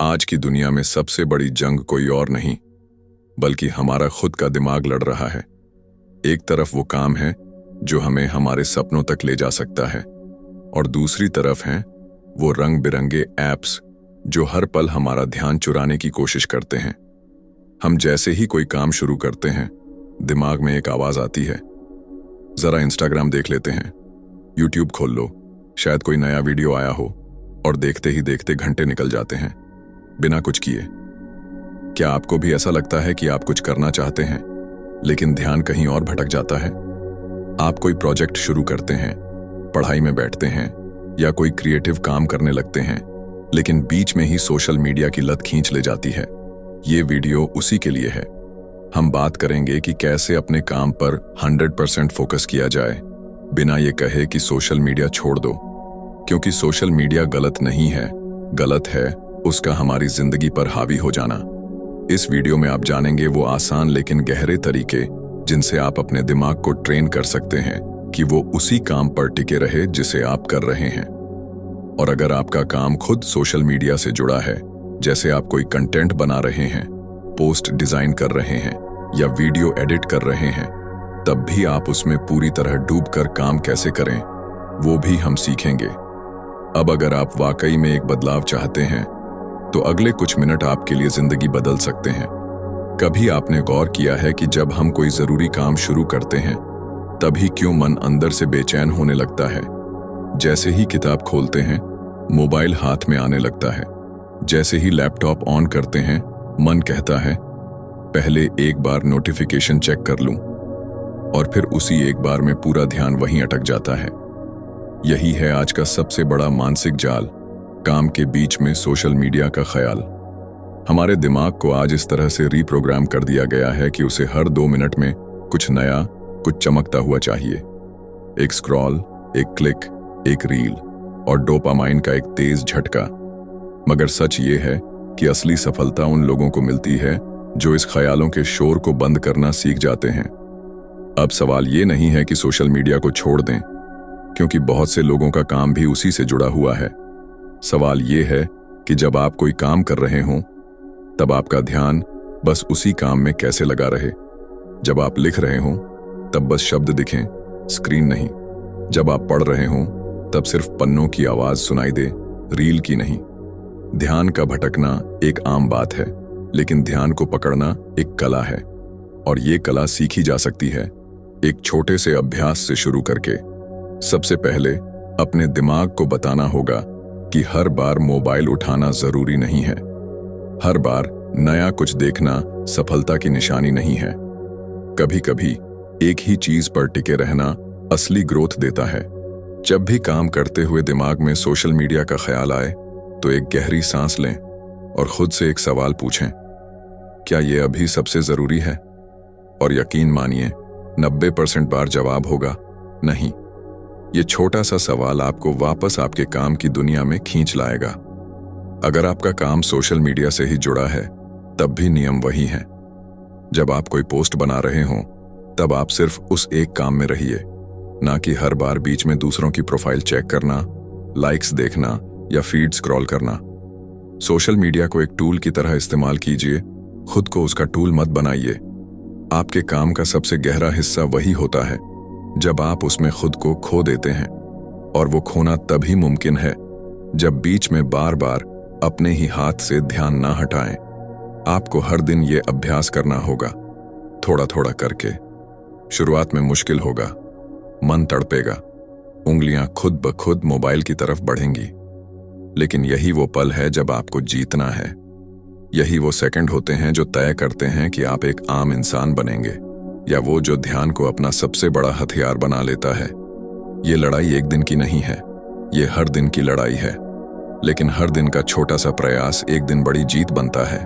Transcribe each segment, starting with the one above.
आज की दुनिया में सबसे बड़ी जंग कोई और नहीं बल्कि हमारा खुद का दिमाग लड़ रहा है। एक तरफ वो काम है जो हमें हमारे सपनों तक ले जा सकता है और दूसरी तरफ हैं वो रंग बिरंगे ऐप्स जो हर पल हमारा ध्यान चुराने की कोशिश करते हैं। हम जैसे ही कोई काम शुरू करते हैं दिमाग में एक आवाज आती है, जरा इंस्टाग्राम देख लेते हैं। यूट्यूब खोल लो, शायद कोई नया वीडियो आया हो, और देखते ही देखते घंटे निकल जाते हैं बिना कुछ किए। क्या आपको भी ऐसा लगता है कि आप कुछ करना चाहते हैं लेकिन ध्यान कहीं और भटक जाता है? आप कोई प्रोजेक्ट शुरू करते हैं, पढ़ाई में बैठते हैं या कोई क्रिएटिव काम करने लगते हैं, लेकिन बीच में ही सोशल मीडिया की लत खींच ले जाती है। ये वीडियो उसी के लिए है। हम बात करेंगे कि कैसे अपने काम पर 100% फोकस किया जाए बिना ये कहे कि सोशल मीडिया छोड़ दो, क्योंकि सोशल मीडिया गलत नहीं है, गलत है उसका हमारी जिंदगी पर हावी हो जाना। इस वीडियो में आप जानेंगे वो आसान लेकिन गहरे तरीके जिनसे आप अपने दिमाग को ट्रेन कर सकते हैं कि वो उसी काम पर टिके रहे जिसे आप कर रहे हैं। और अगर आपका काम खुद सोशल मीडिया से जुड़ा है, जैसे आप कोई कंटेंट बना रहे हैं, पोस्ट डिजाइन कर रहे हैं या वीडियो एडिट कर रहे हैं, तब भी आप उसमें पूरी तरह डूबकर काम कैसे करें वो भी हम सीखेंगे। अब अगर आप वाकई में एक बदलाव चाहते हैं तो अगले कुछ मिनट आपके लिए जिंदगी बदल सकते हैं। कभी आपने गौर किया है कि जब हम कोई जरूरी काम शुरू करते हैं तभी क्यों मन अंदर से बेचैन होने लगता है? जैसे ही किताब खोलते हैं मोबाइल हाथ में आने लगता है, जैसे ही लैपटॉप ऑन करते हैं मन कहता है पहले एक बार नोटिफिकेशन चेक कर लूं, और फिर उसी एक बार में पूरा ध्यान वहीं अटक जाता है। यही है आज का सबसे बड़ा मानसिक जाल, काम के बीच में सोशल मीडिया का ख्याल। हमारे दिमाग को आज इस तरह से रीप्रोग्राम कर दिया गया है कि उसे हर 2 मिनट में कुछ नया, कुछ चमकता हुआ चाहिए। एक स्क्रॉल, एक क्लिक, एक रील और डोपामाइन का एक तेज झटका। मगर सच ये है कि असली सफलता उन लोगों को मिलती है जो इस ख्यालों के शोर को बंद करना सीख जाते हैं। अब सवाल ये नहीं है कि सोशल मीडिया को छोड़ दें, क्योंकि बहुत से लोगों का काम भी उसी से जुड़ा हुआ है। सवाल ये है कि जब आप कोई काम कर रहे हों तब आपका ध्यान बस उसी काम में कैसे लगा रहे। जब आप लिख रहे हों तब बस शब्द दिखें, स्क्रीन नहीं। जब आप पढ़ रहे हों तब सिर्फ पन्नों की आवाज सुनाई दे, रील की नहीं। ध्यान का भटकना एक आम बात है, लेकिन ध्यान को पकड़ना एक कला है, और ये कला सीखी जा सकती है एक छोटे से अभ्यास से शुरू करके। सबसे पहले अपने दिमाग को बताना होगा कि हर बार मोबाइल उठाना जरूरी नहीं है। हर बार नया कुछ देखना सफलता की निशानी नहीं है। कभी कभी एक ही चीज पर टिके रहना असली ग्रोथ देता है। जब भी काम करते हुए दिमाग में सोशल मीडिया का ख्याल आए तो एक गहरी सांस लें और खुद से एक सवाल पूछें, क्या ये अभी सबसे जरूरी है? और यकीन मानिए 90% बार जवाब होगा नहीं। ये छोटा सा सवाल आपको वापस आपके काम की दुनिया में खींच लाएगा। अगर आपका काम सोशल मीडिया से ही जुड़ा है तब भी नियम वही है। जब आप कोई पोस्ट बना रहे हों तब आप सिर्फ उस एक काम में रहिए, ना कि हर बार बीच में दूसरों की प्रोफाइल चेक करना, लाइक्स देखना या फीड स्क्रॉल करना। सोशल मीडिया को एक टूल की तरह इस्तेमाल कीजिए, खुद को उसका टूल मत बनाइए। आपके काम का सबसे गहरा हिस्सा वही होता है जब आप उसमें खुद को खो देते हैं, और वो खोना तभी मुमकिन है जब बीच में बार बार अपने ही हाथ से ध्यान ना हटाएं। आपको हर दिन ये अभ्यास करना होगा, थोड़ा थोड़ा करके। शुरुआत में मुश्किल होगा, मन तड़पेगा, उंगलियां खुद ब खुद मोबाइल की तरफ बढ़ेंगी, लेकिन यही वो पल है जब आपको जीतना है। यही वो सेकंड होते हैं जो तय करते हैं कि आप एक आम इंसान बनेंगे या वो जो ध्यान को अपना सबसे बड़ा हथियार बना लेता है। ये लड़ाई एक दिन की नहीं है, ये हर दिन की लड़ाई है, लेकिन हर दिन का छोटा सा प्रयास एक दिन बड़ी जीत बनता है।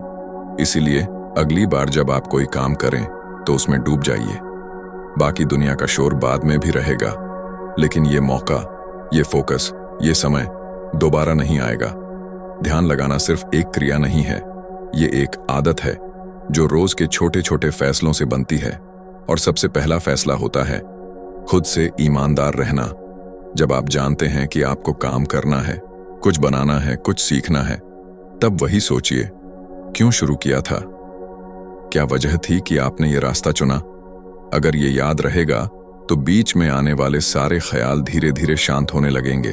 इसीलिए अगली बार जब आप कोई काम करें तो उसमें डूब जाइए। बाकी दुनिया का शोर बाद में भी रहेगा, लेकिन ये मौका, ये फोकस, ये समय दोबारा नहीं आएगा। ध्यान लगाना सिर्फ एक क्रिया नहीं है, ये एक आदत है जो रोज के छोटे छोटे फैसलों से बनती है। और सबसे पहला फैसला होता है खुद से ईमानदार रहना। जब आप जानते हैं कि आपको काम करना है, कुछ बनाना है, कुछ सीखना है, तब वही सोचिए, क्यों शुरू किया था? क्या वजह थी कि आपने ये रास्ता चुना? अगर ये याद रहेगा तो बीच में आने वाले सारे ख्याल धीरे धीरे शांत होने लगेंगे।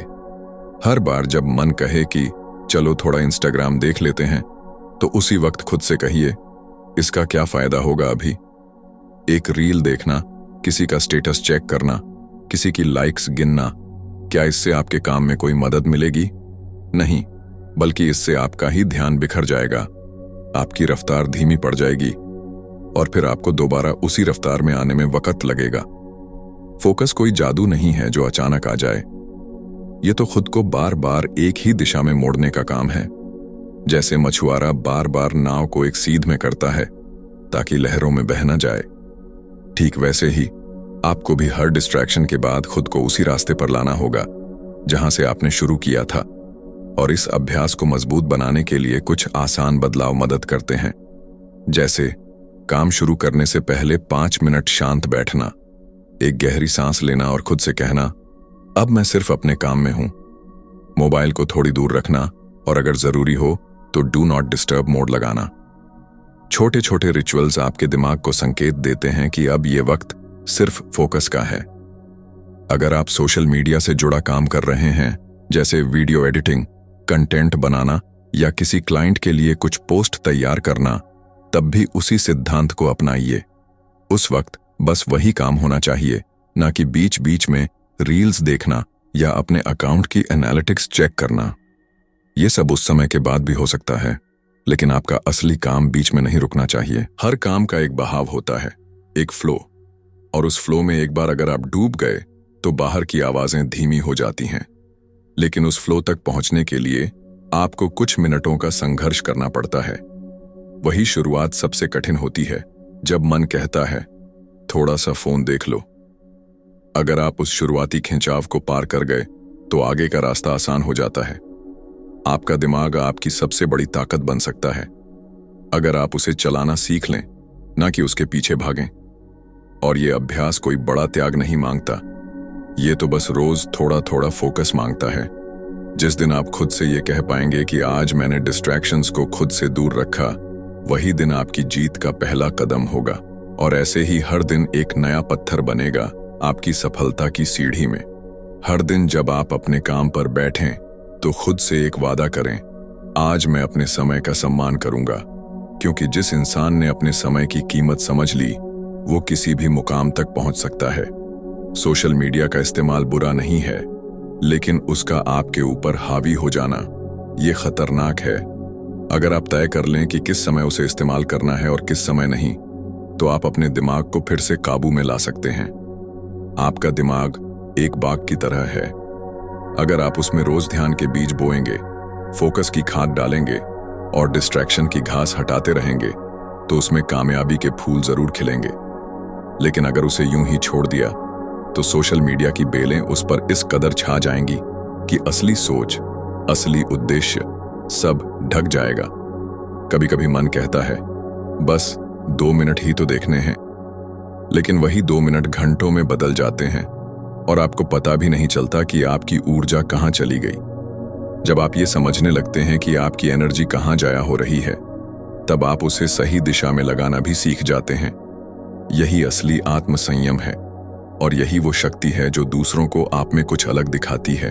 हर बार जब मन कहे कि चलो थोड़ा इंस्टाग्राम देख लेते हैं, तो उसी वक्त खुद से कहिए, इसका क्या फायदा होगा अभी? एक रील देखना, किसी का स्टेटस चेक करना, किसी की लाइक्स गिनना, क्या इससे आपके काम में कोई मदद मिलेगी? नहीं, बल्कि इससे आपका ही ध्यान बिखर जाएगा, आपकी रफ्तार धीमी पड़ जाएगी और फिर आपको दोबारा उसी रफ्तार में आने में वक्त लगेगा। फोकस कोई जादू नहीं है जो अचानक आ जाए। ये तो खुद को बार बार एक ही दिशा में मोड़ने का काम है। जैसे मछुआरा बार बार नाव को एक सीध में करता है ताकि लहरों में बह न जाए, ठीक वैसे ही आपको भी हर डिस्ट्रैक्शन के बाद खुद को उसी रास्ते पर लाना होगा जहां से आपने शुरू किया था। और इस अभ्यास को मजबूत बनाने के लिए कुछ आसान बदलाव मदद करते हैं। जैसे काम शुरू करने से पहले 5 मिनट शांत बैठना, एक गहरी सांस लेना और खुद से कहना, अब मैं सिर्फ अपने काम में हूं। मोबाइल को थोड़ी दूर रखना और अगर जरूरी हो तो डू नॉट डिस्टर्ब मोड लगाना। छोटे छोटे रिचुअल्स आपके दिमाग को संकेत देते हैं कि अब ये वक्त सिर्फ फोकस का है। अगर आप सोशल मीडिया से जुड़ा काम कर रहे हैं, जैसे वीडियो एडिटिंग, कंटेंट बनाना या किसी क्लाइंट के लिए कुछ पोस्ट तैयार करना, तब भी उसी सिद्धांत को अपनाइए। उस वक्त बस वही काम होना चाहिए, ना कि बीच बीच में रील्स देखना या अपने अकाउंट की एनालिटिक्स चेक करना। ये सब उस समय के बाद भी हो सकता है, लेकिन आपका असली काम बीच में नहीं रुकना चाहिए। हर काम का एक बहाव होता है, एक फ्लो, और उस फ्लो में एक बार अगर आप डूब गए तो बाहर की आवाजें धीमी हो जाती हैं। लेकिन उस फ्लो तक पहुंचने के लिए आपको कुछ मिनटों का संघर्ष करना पड़ता है। वही शुरुआत सबसे कठिन होती है, जब मन कहता है थोड़ा सा फोन देख लो। अगर आप उस शुरुआती खिंचाव को पार कर गए तो आगे का रास्ता आसान हो जाता है। आपका दिमाग आपकी सबसे बड़ी ताकत बन सकता है अगर आप उसे चलाना सीख लें, ना कि उसके पीछे भागें। और ये अभ्यास कोई बड़ा त्याग नहीं मांगता, ये तो बस रोज थोड़ा थोड़ा फोकस मांगता है। जिस दिन आप खुद से ये कह पाएंगे कि आज मैंने डिस्ट्रैक्शंस को खुद से दूर रखा, वही दिन आपकी जीत का पहला कदम होगा। और ऐसे ही हर दिन एक नया पत्थर बनेगा आपकी सफलता की सीढ़ी में। हर दिन जब आप अपने काम पर बैठें तो खुद से एक वादा करें, आज मैं अपने समय का सम्मान करूंगा। क्योंकि जिस इंसान ने अपने समय की कीमत समझ ली, वो किसी भी मुकाम तक पहुंच सकता है। सोशल मीडिया का इस्तेमाल बुरा नहीं है, लेकिन उसका आपके ऊपर हावी हो जाना ये खतरनाक है। अगर आप तय कर लें कि किस समय उसे इस्तेमाल करना है और किस समय नहीं, तो आप अपने दिमाग को फिर से काबू में ला सकते हैं। आपका दिमाग एक बाग की तरह है। अगर आप उसमें रोज ध्यान के बीज बोएंगे, फोकस की खाद डालेंगे और डिस्ट्रैक्शन की घास हटाते रहेंगे, तो उसमें कामयाबी के फूल जरूर खिलेंगे। लेकिन अगर उसे यूं ही छोड़ दिया तो सोशल मीडिया की बेलें उस पर इस कदर छा जाएंगी कि असली सोच, असली उद्देश्य सब ढक जाएगा। कभी कभी मन कहता है बस 2 मिनट ही तो देखने हैं, लेकिन वही 2 मिनट घंटों में बदल जाते हैं और आपको पता भी नहीं चलता कि आपकी ऊर्जा कहां चली गई। जब आप ये समझने लगते हैं कि आपकी एनर्जी कहां जाया हो रही है, तब आप उसे सही दिशा में लगाना भी सीख जाते हैं। यही असली आत्मसंयम है और यही वो शक्ति है जो दूसरों को आप में कुछ अलग दिखाती है।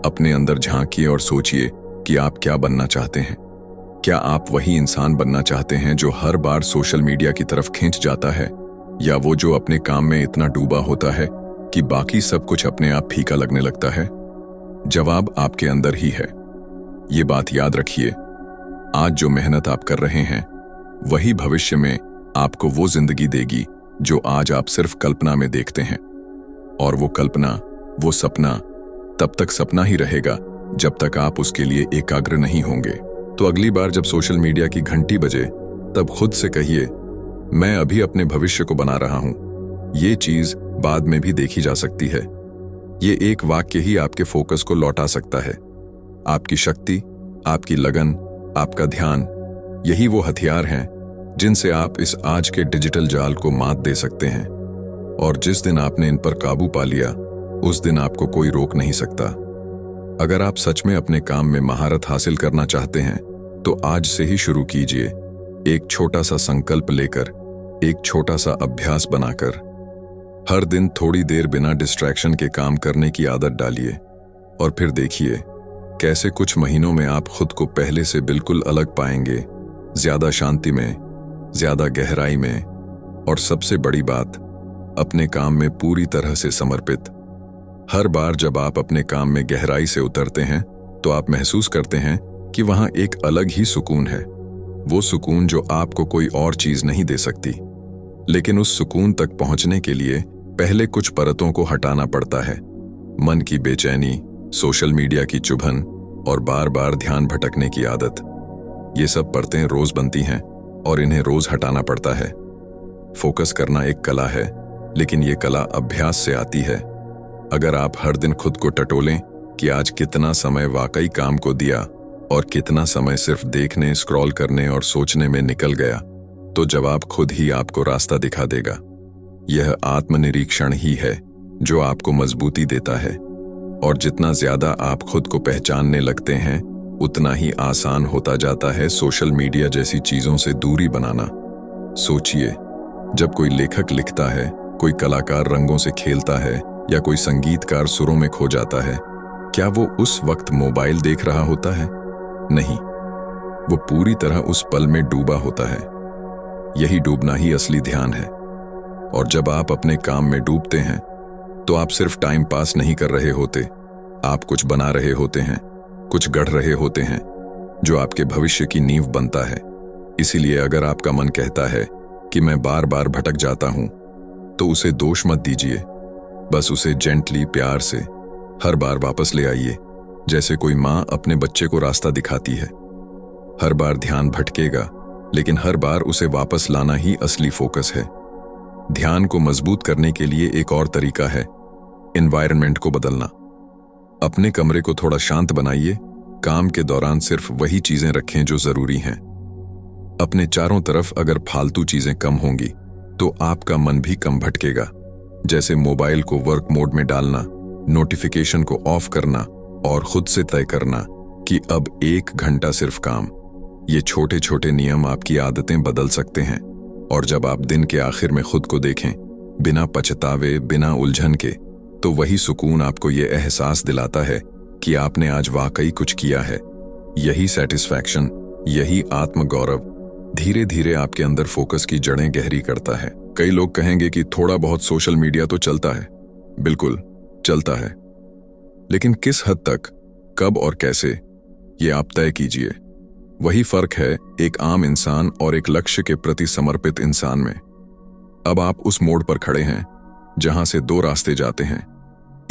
अपने अंदर झांकिए और सोचिए कि आप क्या बनना चाहते हैं। क्या आप वही इंसान बनना चाहते हैं जो हर बार सोशल मीडिया की तरफ खींच जाता है, या वो जो अपने काम में इतना डूबा होता है कि बाकी सब कुछ अपने आप फीका लगने लगता है? जवाब आपके अंदर ही है। ये बात याद रखिए, आज जो मेहनत आप कर रहे हैं वही भविष्य में आपको वो जिंदगी देगी जो आज आप सिर्फ कल्पना में देखते हैं। और वो कल्पना, वो सपना तब तक सपना ही रहेगा जब तक आप उसके लिए एकाग्र नहीं होंगे। तो अगली बार जब सोशल मीडिया की घंटी बजे, तब खुद से कहिए, मैं अभी अपने भविष्य को बना रहा हूं। ये चीज बाद में भी देखी जा सकती है। ये एक वाक्य ही आपके फोकस को लौटा सकता है। आपकी शक्ति, आपकी लगन, आपका ध्यान, यही वो हथियार हैं जिनसे आप इस आज के डिजिटल जाल को मात दे सकते हैं। और जिस दिन आपने इन पर काबू पा लिया, उस दिन आपको कोई रोक नहीं सकता। अगर आप सच में अपने काम में महारत हासिल करना चाहते हैं तो आज से ही शुरू कीजिए। एक छोटा सा संकल्प लेकर, एक छोटा सा अभ्यास बनाकर हर दिन थोड़ी देर बिना डिस्ट्रैक्शन के काम करने की आदत डालिए और फिर देखिए कैसे कुछ महीनों में आप खुद को पहले से बिल्कुल अलग पाएंगे, ज्यादा शांति में, ज्यादा गहराई में और सबसे बड़ी बात, अपने काम में पूरी तरह से समर्पित। हर बार जब आप अपने काम में गहराई से उतरते हैं तो आप महसूस करते हैं कि वहां एक अलग ही सुकून है। वो सुकून जो आपको कोई और चीज नहीं दे सकती। लेकिन उस सुकून तक पहुंचने के लिए पहले कुछ परतों को हटाना पड़ता है। मन की बेचैनी, सोशल मीडिया की चुभन और बार बार ध्यान भटकने की आदत। ये सब परतें रोज बनती हैं और इन्हें रोज हटाना पड़ता है। फोकस करना एक कला है, लेकिन ये कला अभ्यास से आती है। अगर आप हर दिन खुद को टटोलें कि आज कितना समय वाकई काम को दिया और कितना समय सिर्फ देखने, स्क्रॉल करने और सोचने में निकल गया, तो जवाब खुद ही आपको रास्ता दिखा देगा। यह आत्मनिरीक्षण ही है जो आपको मजबूती देता है। और जितना ज्यादा आप खुद को पहचानने लगते हैं, उतना ही आसान होता जाता है सोशल मीडिया जैसी चीजों से दूरी बनाना। सोचिए, जब कोई लेखक लिखता है, कोई कलाकार रंगों से खेलता है या कोई संगीतकार सुरों में खो जाता है, क्या वो उस वक्त मोबाइल देख रहा होता है? नहीं, वो पूरी तरह उस पल में डूबा होता है। यही डूबना ही असली ध्यान है। और जब आप अपने काम में डूबते हैं तो आप सिर्फ टाइम पास नहीं कर रहे होते, आप कुछ बना रहे होते हैं, कुछ गढ़ रहे होते हैं जो आपके भविष्य की नींव बनता है। इसीलिए अगर आपका मन कहता है कि मैं बार बार भटक जाता हूं, तो उसे दोष मत दीजिए। बस उसे जेंटली, प्यार से हर बार वापस ले आइए, जैसे कोई माँ अपने बच्चे को रास्ता दिखाती है। हर बार ध्यान भटकेगा, लेकिन हर बार उसे वापस लाना ही असली फोकस है। ध्यान को मजबूत करने के लिए एक और तरीका है, एनवायरनमेंट को बदलना। अपने कमरे को थोड़ा शांत बनाइए। काम के दौरान सिर्फ वही चीजें रखें जो जरूरी हैं। अपने चारों तरफ अगर फालतू चीजें कम होंगी तो आपका मन भी कम भटकेगा। जैसे मोबाइल को वर्क मोड में डालना, नोटिफिकेशन को ऑफ करना और खुद से तय करना कि अब 1 घंटा सिर्फ काम। ये छोटे छोटे नियम आपकी आदतें बदल सकते हैं। और जब आप दिन के आखिर में खुद को देखें, बिना पछतावे, बिना उलझन के, तो वही सुकून आपको ये एहसास दिलाता है कि आपने आज वाकई कुछ किया है। यही सेटिस्फैक्शन, यही आत्मगौरव धीरे धीरे आपके अंदर फोकस की जड़ें गहरी करता है। कई लोग कहेंगे कि थोड़ा बहुत सोशल मीडिया तो चलता है। बिल्कुल चलता है, लेकिन किस हद तक, कब और कैसे, ये आप तय कीजिए। वही फर्क है एक आम इंसान और एक लक्ष्य के प्रति समर्पित इंसान में। अब आप उस मोड़ पर खड़े हैं जहां से 2 रास्ते जाते हैं।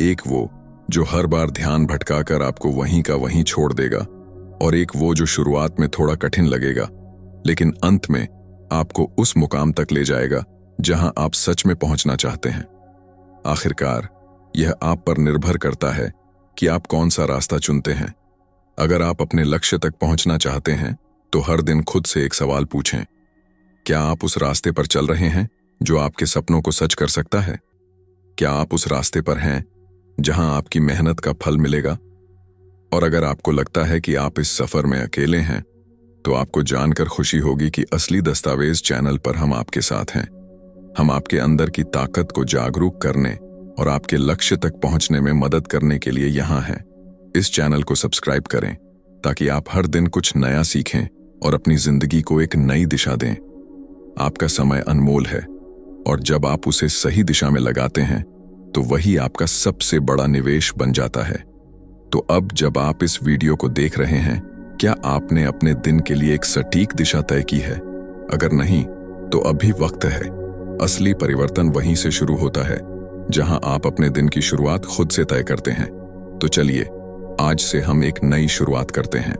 एक वो जो हर बार ध्यान भटकाकर आपको वहीं का वहीं छोड़ देगा, और एक वो जो शुरुआत में थोड़ा कठिन लगेगा, लेकिन अंत में आपको उस मुकाम तक ले जाएगा जहां आप सच में पहुंचना चाहते हैं। आखिरकार यह आप पर निर्भर करता है कि आप कौन सा रास्ता चुनते हैं। अगर आप अपने लक्ष्य तक पहुंचना चाहते हैं तो हर दिन खुद से एक सवाल पूछें, क्या आप उस रास्ते पर चल रहे हैं जो आपके सपनों को सच कर सकता है? क्या आप उस रास्ते पर हैं जहां आपकी मेहनत का फल मिलेगा? और अगर आपको लगता है कि आप इस सफर में अकेले हैं, तो आपको जानकर खुशी होगी कि असली दस्तावेज चैनल पर हम आपके साथ हैं। हम आपके अंदर की ताकत को जागरूक करने और आपके लक्ष्य तक पहुंचने में मदद करने के लिए यहां हैं। इस चैनल को सब्सक्राइब करें ताकि आप हर दिन कुछ नया सीखें और अपनी जिंदगी को एक नई दिशा दें। आपका समय अनमोल है, और जब आप उसे सही दिशा में लगाते हैं तो वही आपका सबसे बड़ा निवेश बन जाता है। तो अब जब आप इस वीडियो को देख रहे हैं, क्या आपने अपने दिन के लिए एक सटीक दिशा तय की है? अगर नहीं, तो अभी वक्त है। असली परिवर्तन वहीं से शुरू होता है जहां आप अपने दिन की शुरुआत खुद से तय करते हैं। तो चलिए, आज से हम एक नई शुरुआत करते हैं।